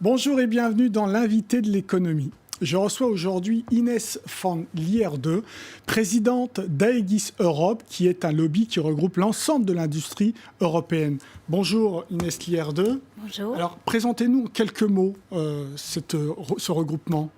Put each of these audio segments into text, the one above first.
Bonjour et bienvenue dans l'invité de l'économie. Je reçois aujourd'hui Inès van Lierde, présidente d'Aegis Europe, qui est un lobby qui regroupe l'ensemble de l'industrie européenne. Bonjour Inès Lierde. Bonjour. Alors présentez-nous en quelques mots ce regroupement.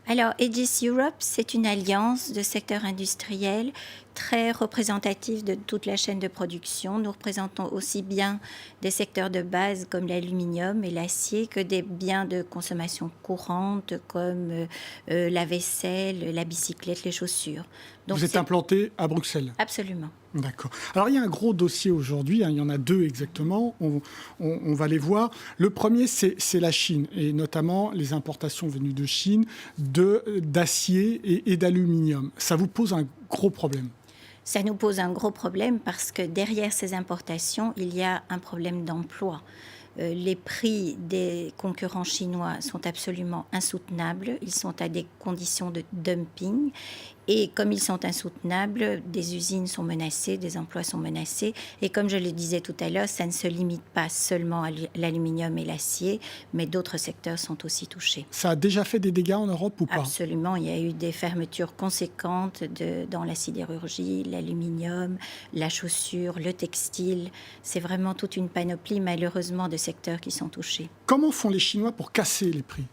Alors, Aegis Europe, c'est une alliance de secteurs industriels très représentative de toute la chaîne de production. Nous représentons aussi bien des secteurs de base comme l'aluminium et l'acier que des biens de consommation courante comme la vaisselle, la bicyclette, les chaussures. Donc, vous êtes implanté à Bruxelles? Absolument. D'accord. Alors, il y a un gros dossier aujourd'hui, il y en a deux exactement, on va les voir. Le premier, c'est la Chine, et notamment les importations venues de Chine d'acier et d'aluminium. Ça vous pose un gros problème? Ça nous pose un gros problème parce que derrière ces importations, il y a un problème d'emploi. Les prix des concurrents chinois sont absolument insoutenables. Ils sont à des conditions de dumping. Et comme ils sont insoutenables, des usines sont menacées, des emplois sont menacés. Et comme je le disais tout à l'heure, ça ne se limite pas seulement à l'aluminium et l'acier, mais d'autres secteurs sont aussi touchés. Ça a déjà fait des dégâts en Europe ou pas? Absolument. Il y a eu des fermetures conséquentes dans la sidérurgie, l'aluminium, la chaussure, le textile. C'est vraiment toute une panoplie, malheureusement, de secteurs qui sont touchés. Comment font les Chinois pour casser les prix?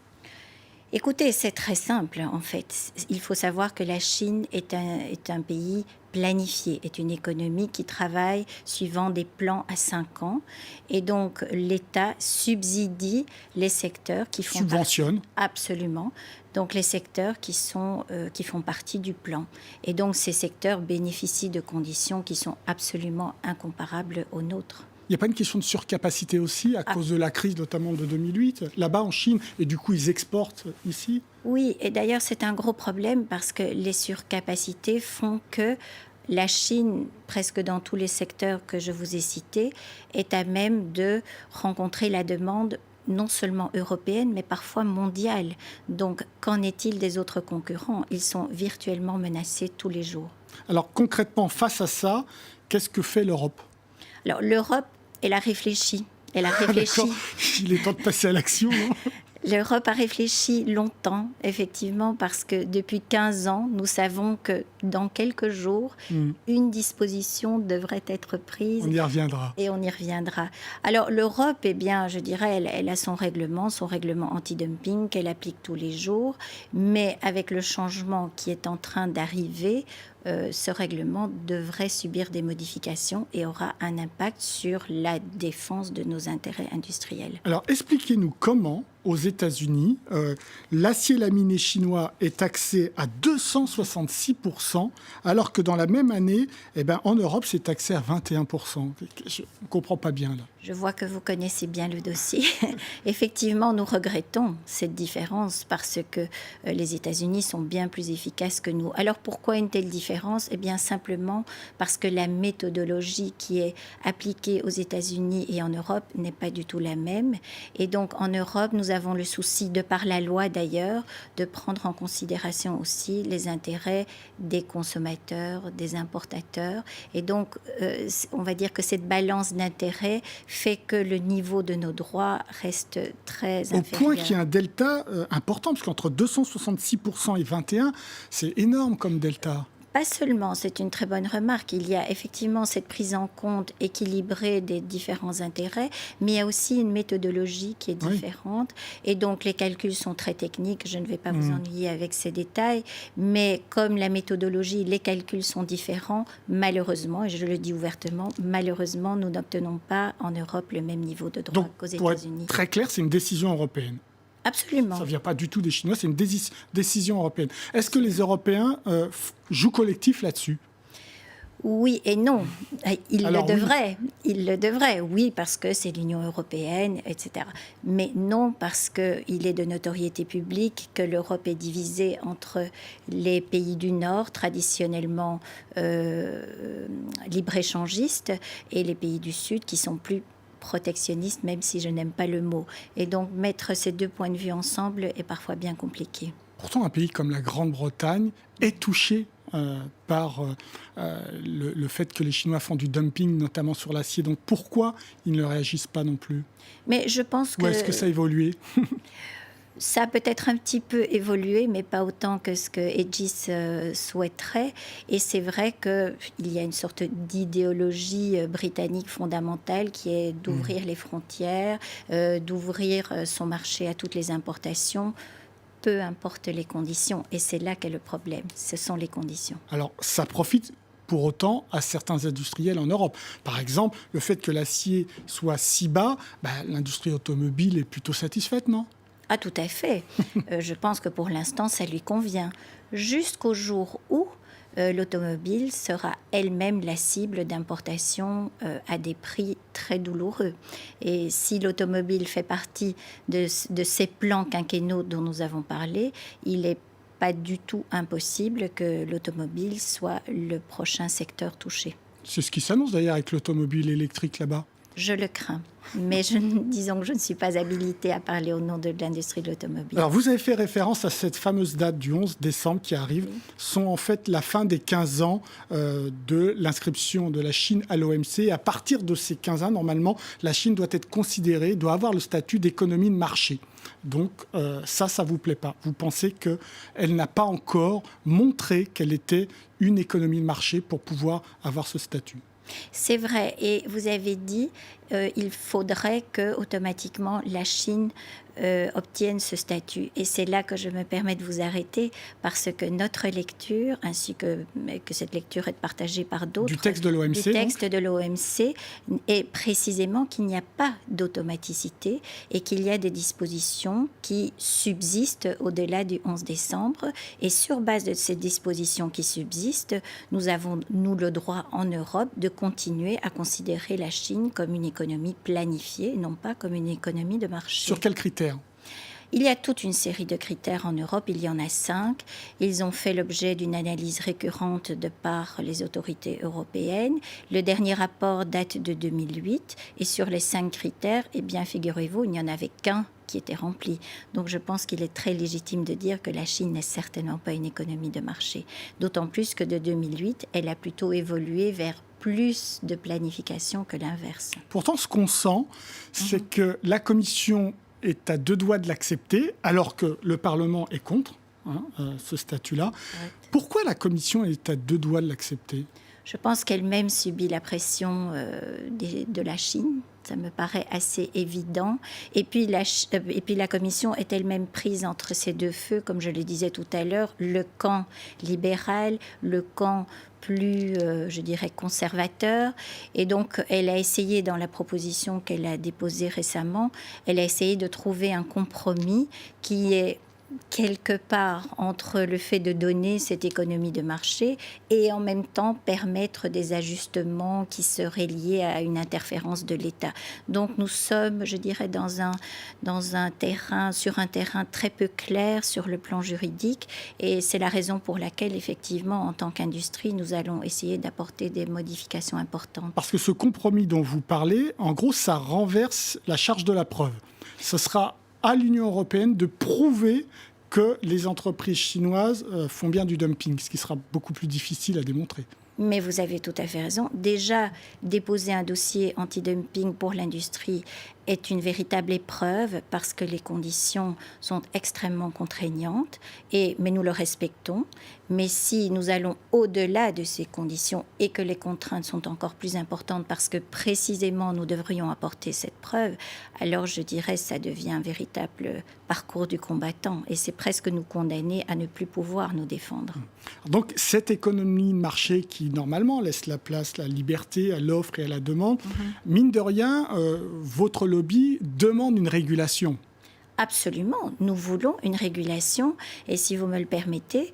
Écoutez, c'est très simple en fait. Il faut savoir que la Chine est un pays planifié, est une économie qui travaille suivant des plans à 5 ans. Et donc l'État subsidie les secteurs qui font subventionne absolument. Donc les secteurs qui font partie du plan. Et donc ces secteurs bénéficient de conditions qui sont absolument incomparables aux nôtres. Il n'y a pas une question de surcapacité aussi à cause de la crise notamment de 2008, là-bas en Chine, et du coup ils exportent ici? Oui, et d'ailleurs c'est un gros problème parce que les surcapacités font que la Chine, presque dans tous les secteurs que je vous ai cités, est à même de rencontrer la demande non seulement européenne, mais parfois mondiale. Donc qu'en est-il des autres concurrents? Ils sont virtuellement menacés tous les jours. Alors concrètement, face à ça, qu'est-ce que fait l'Europe? Alors l'Europe, elle a réfléchi. Elle a réfléchi. Il est temps de passer à l'action. L'Europe a réfléchi longtemps, effectivement, parce que depuis 15 ans, nous savons que dans quelques jours, une disposition devrait être prise. On y reviendra. Et on y reviendra. Alors l'Europe, eh bien, je dirais, elle a son règlement anti-dumping qu'elle applique tous les jours. Mais avec le changement qui est en train d'arriver, ce règlement devrait subir des modifications et aura un impact sur la défense de nos intérêts industriels. Alors, expliquez-nous comment, aux États-Unis, l'acier laminé chinois est taxé à 266%, alors que dans la même année, en Europe, c'est taxé à 21%. Je ne comprends pas bien, là. Je vois que vous connaissez bien le dossier. Effectivement, nous regrettons cette différence parce que les États-Unis sont bien plus efficaces que nous. Alors, pourquoi une telle différence? Eh bien, simplement parce que la méthodologie qui est appliquée aux États-Unis et en Europe n'est pas du tout la même. Et donc, en Europe, nous avons le souci, de par la loi d'ailleurs, de prendre en considération aussi les intérêts des consommateurs, des importateurs. Et donc, on va dire que cette balance d'intérêts fait que le niveau de nos droits reste très inférieur. Au point qu'il y a un delta important, parce qu'entre 266% et 21%, c'est énorme comme delta. Pas seulement, c'est une très bonne remarque. Il y a effectivement cette prise en compte équilibrée des différents intérêts, mais il y a aussi une méthodologie qui est différente. Oui. Et donc, les calculs sont très techniques. Je ne vais pas vous ennuyer avec ces détails. Mais comme la méthodologie, les calculs sont différents, malheureusement, et je le dis ouvertement, malheureusement, nous n'obtenons pas en Europe le même niveau de droit qu'aux États-Unis. Pour être très clair, c'est une décision européenne. Absolument. Ça ne vient pas du tout des Chinois, c'est une décision européenne. Est-ce que les Européens jouent collectif là-dessus? Oui et non. Ils le devraient, oui, parce que c'est l'Union européenne, etc. Mais non, parce qu'il est de notoriété publique que l'Europe est divisée entre les pays du Nord, traditionnellement libre-échangistes, et les pays du Sud, qui sont plus protectionnistes, même si je n'aime pas le mot. Et donc, mettre ces deux points de vue ensemble est parfois bien compliqué. Pourtant, un pays comme la Grande-Bretagne est touché par le fait que les Chinois font du dumping, notamment sur l'acier. Donc pourquoi ils ne réagissent pas non plus? Mais je pense Ou est-ce que ça a évolué? ça a peut-être un petit peu évolué, mais pas autant que ce que Aegis souhaiterait. Et c'est vrai qu'il y a une sorte d'idéologie britannique fondamentale qui est d'ouvrir les frontières, d'ouvrir son marché à toutes les importations, peu importe les conditions. Et c'est là qu'est le problème, ce sont les conditions. Alors, ça profite pour autant à certains industriels en Europe. Par exemple, le fait que l'acier soit si bas, l'industrie automobile est plutôt satisfaite, non? Ah, tout à fait. Je pense que pour l'instant, ça lui convient. Jusqu'au jour où l'automobile sera elle-même la cible d'importation à des prix très douloureux. Et si l'automobile fait partie de ces plans quinquennaux dont nous avons parlé, il n'est pas du tout impossible que l'automobile soit le prochain secteur touché. C'est ce qui s'annonce d'ailleurs avec l'automobile électrique là-bas. Je le crains, mais disons que je ne suis pas habilitée à parler au nom de l'industrie de l'automobile. Alors, vous avez fait référence à cette fameuse date du 11 décembre qui arrive. Sont en fait la fin des 15 ans de l'inscription de la Chine à l'OMC. À partir de ces 15 ans, normalement, la Chine doit être considérée, doit avoir le statut d'économie de marché. Donc, ça ne vous plaît pas. Vous pensez qu'elle n'a pas encore montré qu'elle était une économie de marché pour pouvoir avoir ce statut. C'est vrai, et vous avez dit il faudrait que automatiquement la Chine obtienne ce statut. Et c'est là que je me permets de vous arrêter, parce que notre lecture, ainsi que cette lecture est partagée par d'autres, du texte de l'OMC, du texte de l'OMC, est précisément qu'il n'y a pas d'automaticité et qu'il y a des dispositions qui subsistent au-delà du 11 décembre. Et sur base de ces dispositions qui subsistent, nous avons, nous, le droit en Europe de continuer à considérer la Chine comme une économie planifiée, non pas comme une économie de marché. Sur quels critères ? Il y a toute une série de critères en Europe, il y en a 5. Ils ont fait l'objet d'une analyse récurrente de par les autorités européennes. Le dernier rapport date de 2008 et sur les 5 critères, eh bien, figurez-vous, il n'y en avait qu'un qui était rempli. Donc je pense qu'il est très légitime de dire que la Chine n'est certainement pas une économie de marché. D'autant plus que de 2008, elle a plutôt évolué vers plus de planification que l'inverse. Pourtant, ce qu'on sent, c'est que la Commission est à 2 doigts de l'accepter, alors que le Parlement est contre ce statut-là. Ouais. Pourquoi la Commission est à 2 doigts de l'accepter ? Je pense qu'elle-même subit la pression de la Chine. Ça me paraît assez évident. Et puis la Commission est elle-même prise entre ces deux feux, comme je le disais tout à l'heure, le camp libéral, le camp plus, je dirais, conservateur. Et donc, elle a essayé, dans la proposition qu'elle a déposée récemment, elle a essayé de trouver un compromis qui est quelque part entre le fait de donner cette économie de marché et en même temps permettre des ajustements qui seraient liés à une interférence de l'État. Donc nous sommes, je dirais, sur un terrain très peu clair sur le plan juridique, et c'est la raison pour laquelle effectivement en tant qu'industrie nous allons essayer d'apporter des modifications importantes. Parce que ce compromis dont vous parlez, en gros, ça renverse la charge de la preuve. Ce sera à l'Union européenne de prouver que les entreprises chinoises font bien du dumping, ce qui sera beaucoup plus difficile à démontrer. Mais vous avez tout à fait raison. Déjà, déposer un dossier anti-dumping pour l'industrie est une véritable épreuve parce que les conditions sont extrêmement contraignantes, mais nous le respectons. Mais si nous allons au-delà de ces conditions et que les contraintes sont encore plus importantes parce que précisément nous devrions apporter cette preuve, alors je dirais ça devient un véritable parcours du combattant et c'est presque nous condamner à ne plus pouvoir nous défendre. Donc cette économie de marché qui normalement laisse la place à la liberté, à l'offre et à la demande, mine de rien, votre lobby demande une régulation. Absolument, nous voulons une régulation et si vous me le permettez,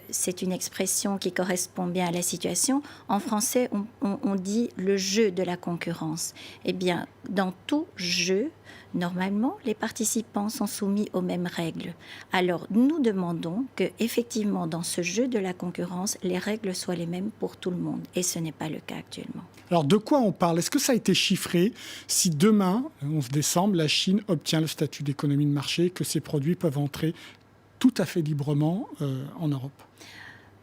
c'est une expression qui correspond bien à la situation. En français, on dit le jeu de la concurrence. Eh bien, dans tout jeu, normalement, les participants sont soumis aux mêmes règles. Alors, nous demandons que, effectivement, dans ce jeu de la concurrence, les règles soient les mêmes pour tout le monde. Et ce n'est pas le cas actuellement. Alors, de quoi on parle ? Est-ce que ça a été chiffré si demain, le 11 décembre, la Chine obtient le statut d'économie de marché, que ces produits peuvent entrer tout à fait librement en Europe ?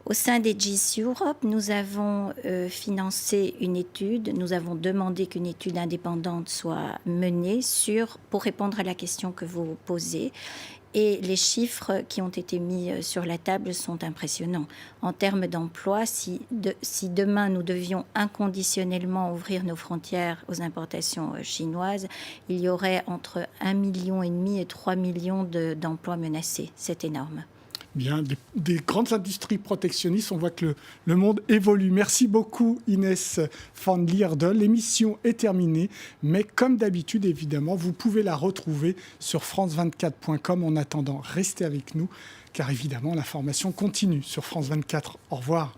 Au sein des GIS Europe, nous avons financé une étude, nous avons demandé qu'une étude indépendante soit menée pour répondre à la question que vous posez. Et les chiffres qui ont été mis sur la table sont impressionnants. En termes d'emploi, si demain nous devions inconditionnellement ouvrir nos frontières aux importations chinoises, il y aurait entre 1,5 million et 3 millions d'emplois menacés. C'est énorme. Bien, des grandes industries protectionnistes, on voit que le monde évolue. Merci beaucoup Inès van Lierde. L'émission est terminée, mais comme d'habitude, évidemment, vous pouvez la retrouver sur france24.com. En attendant, restez avec nous, car évidemment, l'information continue sur France 24. Au revoir.